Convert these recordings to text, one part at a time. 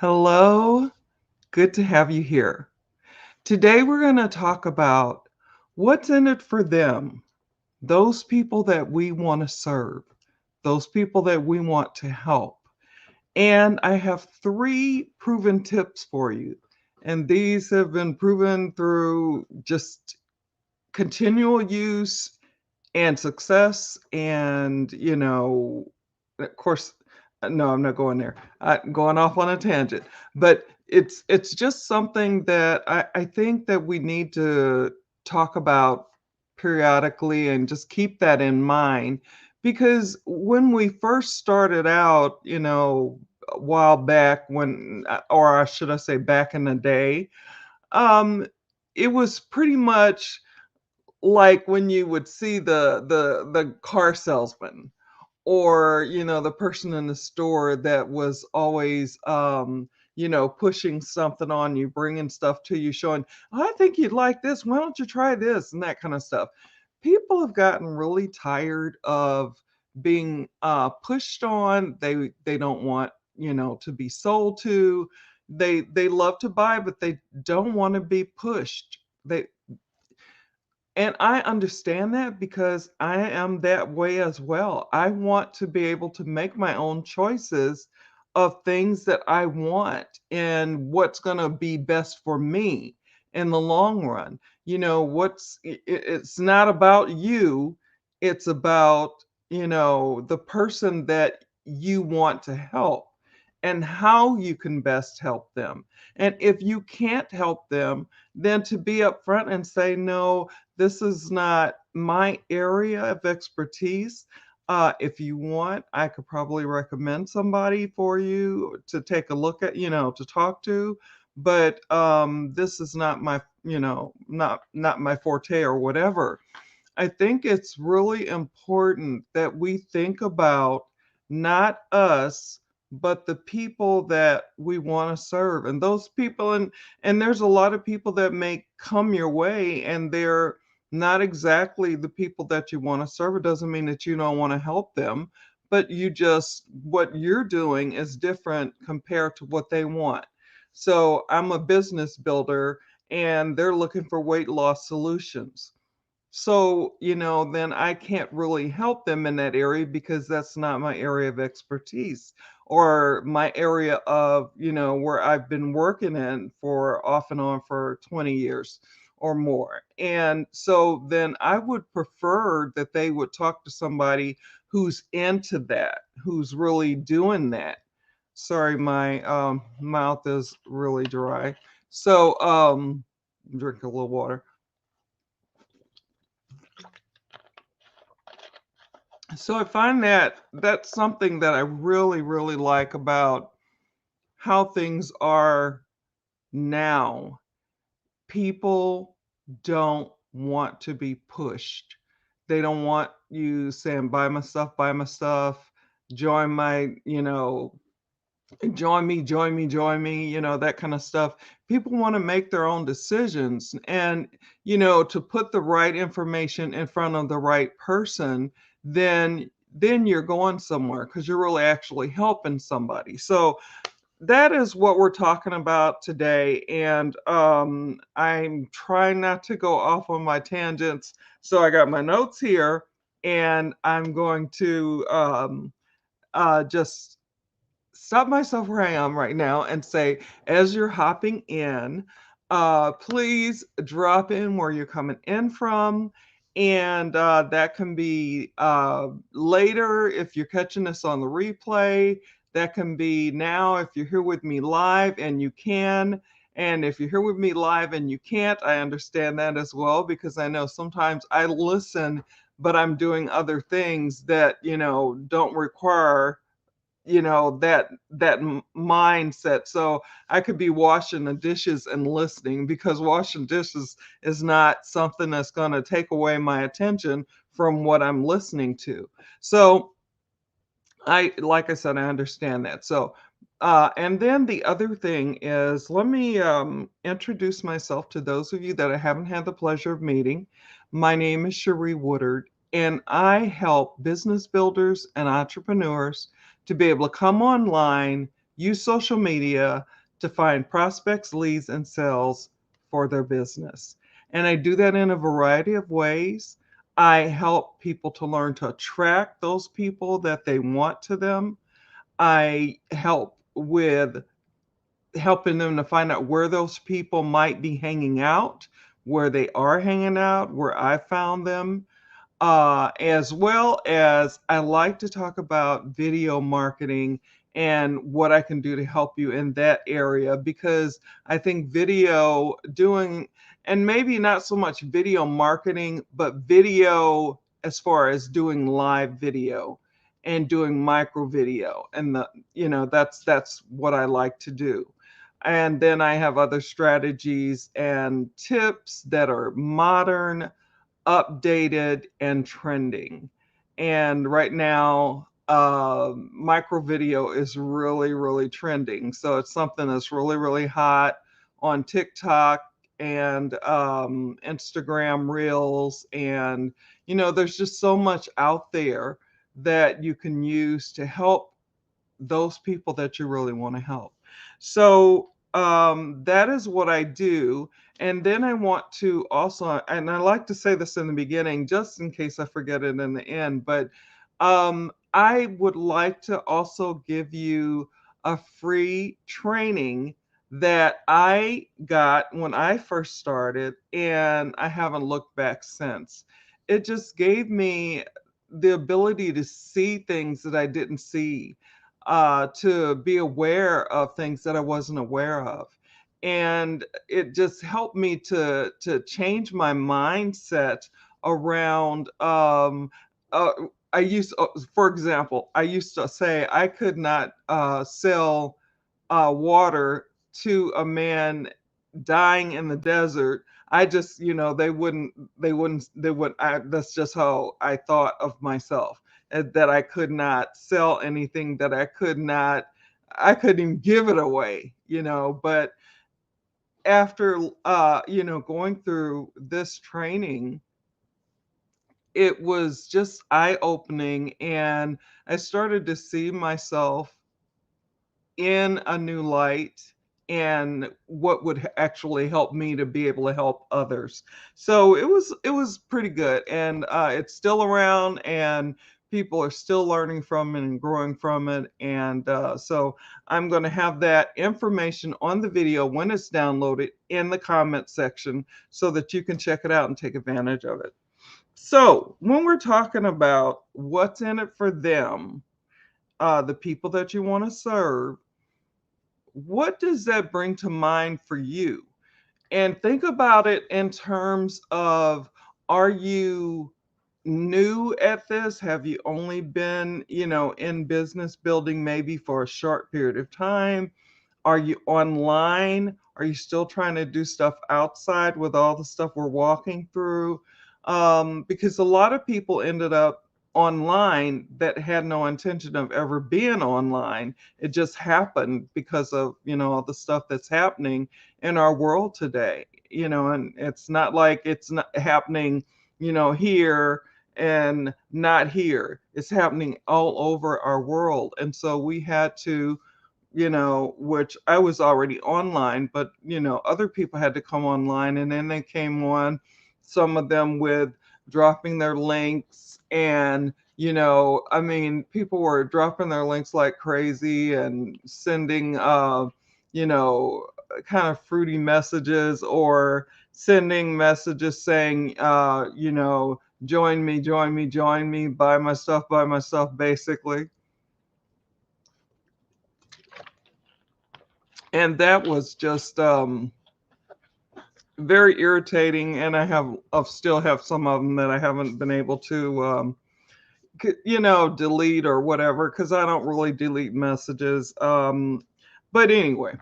Hello, good to have you here. Today we're going to talk about what's in it for them, those people that we want to serve, those people that we want to help. And I have three proven tips for you. And these have been proven through just continual use and success. And, of course, no, I'm not going there. I'm going off on a tangent. But it's just something that I think that we need to talk about periodically and just keep that in mind. Because when we first started out, a while back when, or should I say back in the day, um, it was pretty much like when you would see the car salesman or the person in the store that was always pushing something on you, bringing stuff to you, showing, "Oh, I think you'd like this, why don't you try this," and that kind of stuff. People have gotten really tired of being pushed on. They don't want to be sold to. They love to buy, but they don't want to be pushed. They And I understand that because I am that way as well. I want to be able to make my own choices of things that I want and what's going to be best for me in the long run. It's not about you, it's about, the person that you want to help and how you can best help them. And if you can't help them, then to be upfront and say, no, this is not my area of expertise. If you want, I could probably recommend somebody for you to take a look at, to talk to. But this is not my, not my forte or whatever. I think it's really important that we think about not us, but the people that we want to serve. And those people, and there's a lot of people that may come your way and they're not exactly the people that you want to serve. It doesn't mean that you don't want to help them, but what you're doing is different compared to what they want. So I'm a business builder and they're looking for weight loss solutions. So, then I can't really help them in that area because that's not my area of expertise or my area of, where I've been working in for off and on for 20 years or more. And so then I would prefer that they would talk to somebody who's into that, who's really doing that. Sorry, my mouth is really dry. So, drink a little water. So I find that that's something that I really, really like about how things are now. People don't want to be pushed. They don't want you saying, buy my stuff, join my, join me, that kind of stuff. People want to make their own decisions and, to put the right information in front of the right person, then you're going somewhere because you're really actually helping somebody. So that is what we're talking about today. And I'm trying not to go off on my tangents. So I got my notes here and I'm going to just stop myself where I am right now and say, as you're hopping in, please drop in where you're coming in from. And that can be later if you're catching this on the replay. That can be now if you're here with me live and you can. And if you're here with me live and you can't, I understand that as well because I know sometimes I listen, but I'm doing other things that, don't require that mindset. So I could be washing the dishes and listening because washing dishes is not something that's going to take away my attention from what I'm listening to. So like I said, I understand that. So and then the other thing is, let me introduce myself to those of you that I haven't had the pleasure of meeting. My name is Cherie Woodard, and I help business builders and entrepreneurs to be able to come online, use social media, to find prospects, leads, and sales for their business. And I do that in a variety of ways. I help people to learn to attract those people that they want to them. I help with helping them to find out where those people might be hanging out, where they are hanging out, where I found them, as well as I like to talk about video marketing and what I can do to help you in that area, because I think video doing, and maybe not so much video marketing, but video as far as doing live video and doing micro video, and that's what I like to do. And then I have other strategies and tips that are modern, updated, and trending. And right now, micro video is really, really trending. So it's something that's really, really hot on TikTok and Instagram Reels. And, there's just so much out there that you can use to help those people that you really want to help. So that is what I do. And then I want to also, and I like to say this in the beginning, just in case I forget it in the end, but I would like to also give you a free training that I got when I first started, and I haven't looked back since. It just gave me the ability to see things that I didn't see, to be aware of things that I wasn't aware of. And it just helped me to change my mindset around. Uh, for example, I used to say I could not sell water to a man dying in the desert. I just, that's just how I thought of myself, that I could not sell anything, that I couldn't even give it away, but after, going through this training, it was just eye opening, and I started to see myself in a new light, and what would actually help me to be able to help others. So it was pretty good, and it's still around, and people are still learning from it and growing from it. And so I'm going to have that information on the video when it's downloaded in the comment section, so that you can check it out and take advantage of it. So when we're talking about what's in it for them, the people that you want to serve, what does that bring to mind for you? And think about it in terms of, are you new at this? Have you only been, in business building maybe for a short period of time? Are you online? Are you still trying to do stuff outside with all the stuff we're walking through? Because a lot of people ended up online that had no intention of ever being online. It just happened because of, all the stuff that's happening in our world today. And it's not like it's not happening, here and not here. It's happening all over our world. And so we had to, which I was already online, but, other people had to come online, and then they came on, some of them with dropping their links. And, I mean, people were dropping their links like crazy and sending, you know, kind of fruity messages, or sending messages saying, join me, join me, join me, buy my stuff, basically. And that was just very irritating. And I still have some of them that I haven't been able to delete or whatever, because I don't really delete messages. But anyway,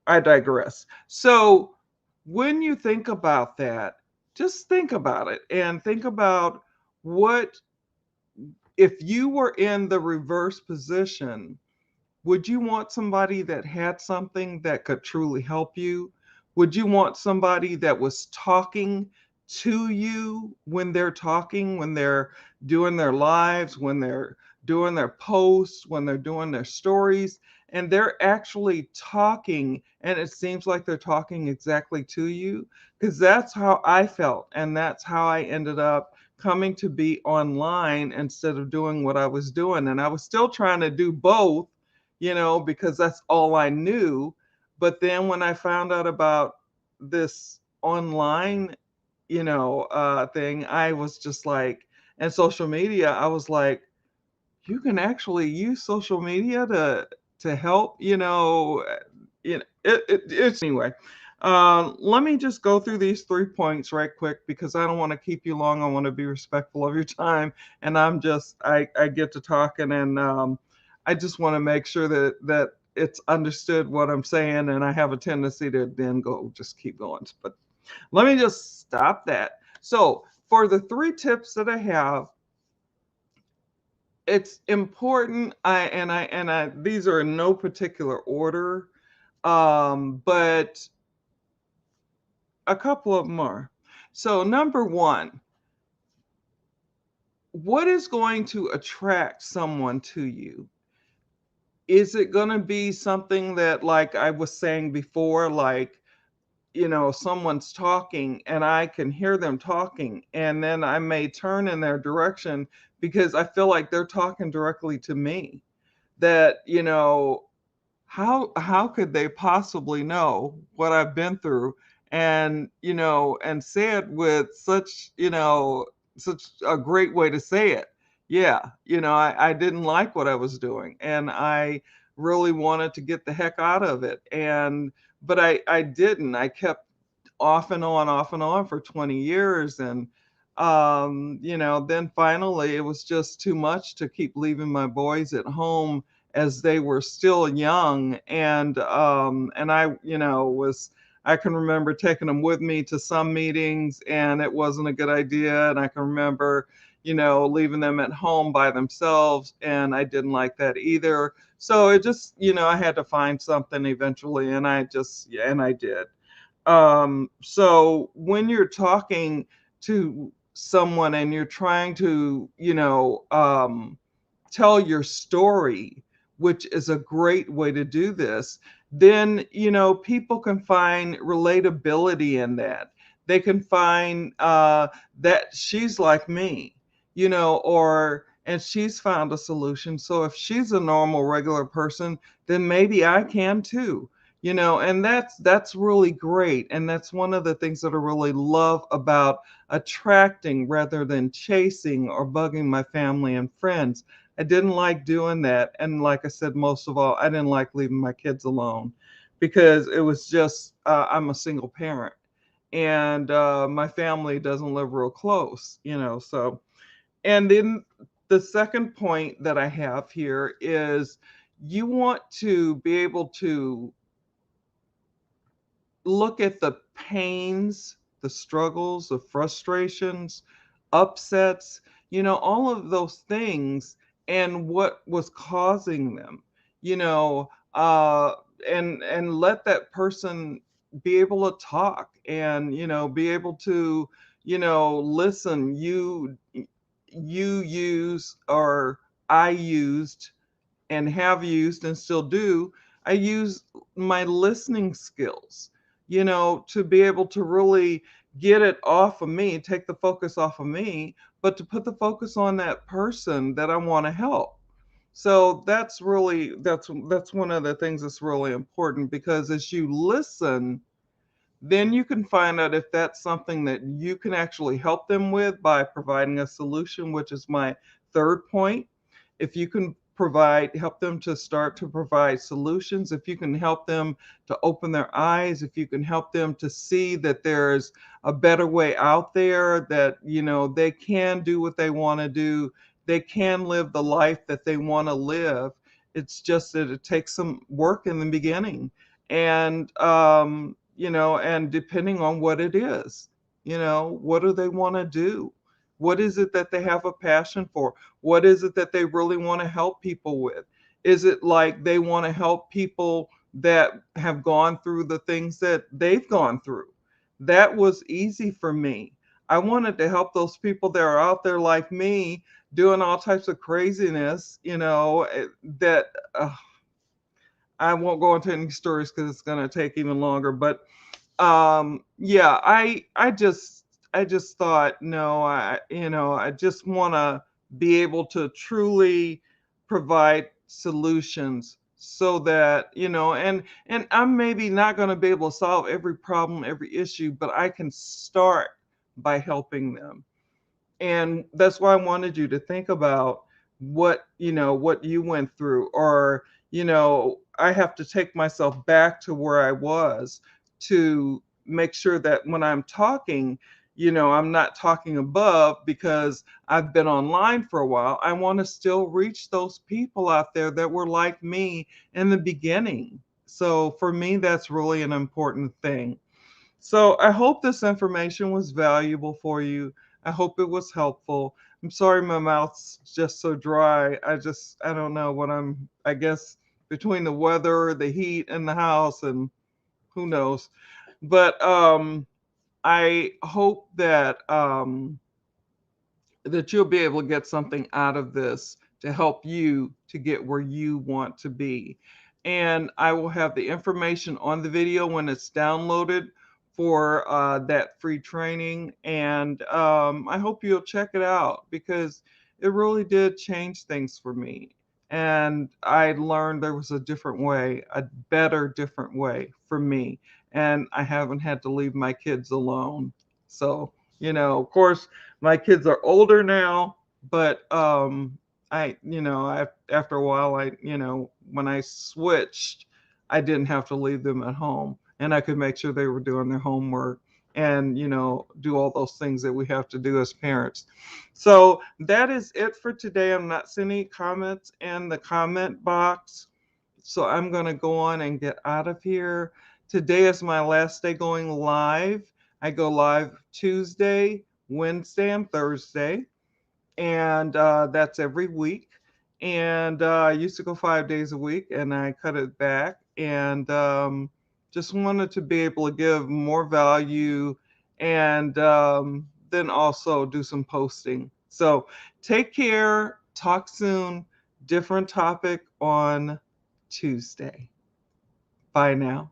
I digress. So when you think about that, just think about it, and think about, what if you were in the reverse position. Would you want somebody that had something that could truly help you? Would you want somebody that was talking to you when they're talking, when they're doing their lives, when they're doing their posts, when they're doing their stories, and they're actually talking, and it seems like they're talking exactly to you, because that's how I felt, and that's how I ended up coming to be online instead of doing what I was doing. And I was still trying to do both, because that's all I knew. But then when I found out about this online, thing, I was just like, and social media, I was like, you can actually use social media to help, it's anyway. Let me just go through these 3 points right quick because I don't want to keep you long. I want to be respectful of your time, and I get to talking, and I just want to make sure that it's understood what I'm saying, and I have a tendency to then go just keep going. But let me just stop that. So for the 3 tips that I have, it's important. I these are in no particular order, but a couple of them are. So number one, what is going to attract someone to you? Is it going to be something that, like I was saying before, like, someone's talking and I can hear them talking, and then I may turn in their direction because I feel like they're talking directly to me. That, how could they possibly know what I've been through, and and say it with such a great way to say it. Yeah, I didn't like what I was doing, and I really wanted to get the heck out of it, and but I didn't. I kept off and on for 20 years, and then finally it was just too much to keep leaving my boys at home as they were still young, and I was I can remember taking them with me to some meetings, and it wasn't a good idea, and I can remember leaving them at home by themselves, and I didn't like that either. So it just, I had to find something eventually, and I did. So when you're talking to someone and you're trying to, tell your story, which is a great way to do this, then, people can find relatability in that. They can find that she's like me, and she's found a solution. So if she's a normal, regular person, then maybe I can too. And that's really great, and that's one of the things that I really love about attracting rather than chasing or bugging my family and friends. I didn't like doing that, and like I said, most of all, I didn't like leaving my kids alone because it was just I'm a single parent, and my family doesn't live real close, so. And then the second point that I have here is you want to be able to look at the pains, the struggles, the frustrations, upsets, all of those things, and what was causing them, you know, uh, and let that person be able to talk, and be able to listen. You use, or I used and have used and still do, I use my listening skills, to be able to really get it off of me, take the focus off of me, but to put the focus on that person that I want to help. So that's one of the things that's really important, because as you listen, then you can find out if that's something that you can actually help them with by providing a solution, which is my third point. If you can help them to start to provide solutions, if you can help them to open their eyes, if you can help them to see that there's a better way out there, that they can do what they want to do, they can live the life that they want to live. It's just that it takes some work in the beginning, and and depending on what it is, what do they want to do, what is it that they have a passion for, what is it that they really want to help people with? Is it like they want to help people that have gone through the things that they've gone through? That was easy for me. I wanted to help those people that are out there like me doing all types of craziness, that I won't go into any stories because it's going to take even longer. But yeah, I just thought, no, I just want to be able to truly provide solutions so that, and I'm maybe not going to be able to solve every problem, every issue, but I can start by helping them. And that's why I wanted you to think about what you went through, or I have to take myself back to where I was to make sure that when I'm talking, I'm not talking above because I've been online for a while. I want to still reach those people out there that were like me in the beginning. So for me, that's really an important thing. So I hope this information was valuable for you. I hope it was helpful. I'm sorry my mouth's just so dry. I don't know what I guess between the weather, the heat in the house, and who knows. But I hope that you'll be able to get something out of this to help you to get where you want to be. And I will have the information on the video when it's downloaded for that free training. And I hope you'll check it out because it really did change things for me. And I learned there was a different way, a better, different way for me. And I haven't had to leave my kids alone. So, of course, my kids are older now, but after a while, when I switched, I didn't have to leave them at home, and I could make sure they were doing their homework and do all those things that we have to do as parents. So that is it for today. I'm not seeing any comments in the comment box, so I'm going to go on and get out of here. Today is my last day going live. I go live Tuesday, Wednesday, and Thursday, and that's every week. And I used to go 5 days a week, and I cut it back, and just wanted to be able to give more value, and then also do some posting. So take care. Talk soon. Different topic on Tuesday. Bye now.